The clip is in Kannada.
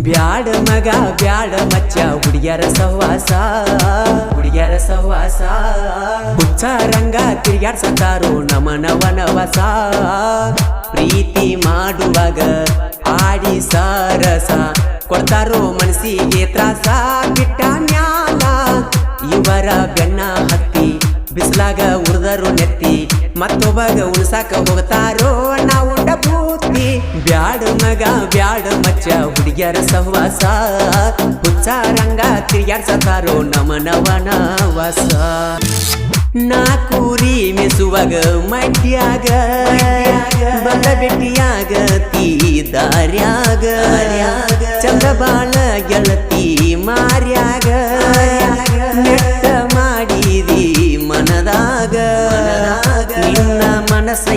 ಬ್ಯಾಡ ಮಗ ಬ್ಯಾಡ ಮಚ್ಚ ಹುಡುಗ್ಯಾರ ಸಹವಾಸ ಹುಚ್ಚ ರಂಗ ತಿರ್ಗಾಡ್ಸತಾರೋ ನಮನವನವಸ ಪ್ರೀತಿ ಮಾಡುವಾಗ ಆಡಿ ಸರಸ ಕೊಡ್ತಾರೋ ಮನಸ್ಸಿಗೆ ತ್ರಾಸ ಬಿಟ್ಟ ಮ್ಯಾಲ ಇವರ ಬೆನ್ನ ಹತ್ತಿ ಬಿಸ್ಲಾಗ ಉರ್ದರು ನೆತ್ತಿ ಮತ್ತೊಬ್ಬಗ ಉಳ್ಸಾಕ ಹೋಗ್ತಾರೋ ನಾವು ಬೂತಿ ಬ್ಯಾಡ ಮಗ ಬ್ಯಾಡ ಮಚ್ಚ ಹುಡುಗ್ಯಾರ ಸಹವಾಸ ಹುಚ್ಚ ರಂಗ ತಿರ್ಗಾಡ್ಸತಾರೋ ನಮನವನವಸ ನಾ ಕೂರಿ ಮೆಸುವಾಗ ಮಡ್ಯಾಗ ಬಂದ ಬೆಟ್ಟಿಯಾಗ ತೀ ದಾರ್ಯಾಗ ಚಂದ ಬಾಳ ಗೆಳತಿ ಮಾರ್ಯಾಗ ನೆಟ್ಟ ಮಾಡಿದಿ ಮನದಾಗ ನಿನ್ನ ಮನಸ್ಸ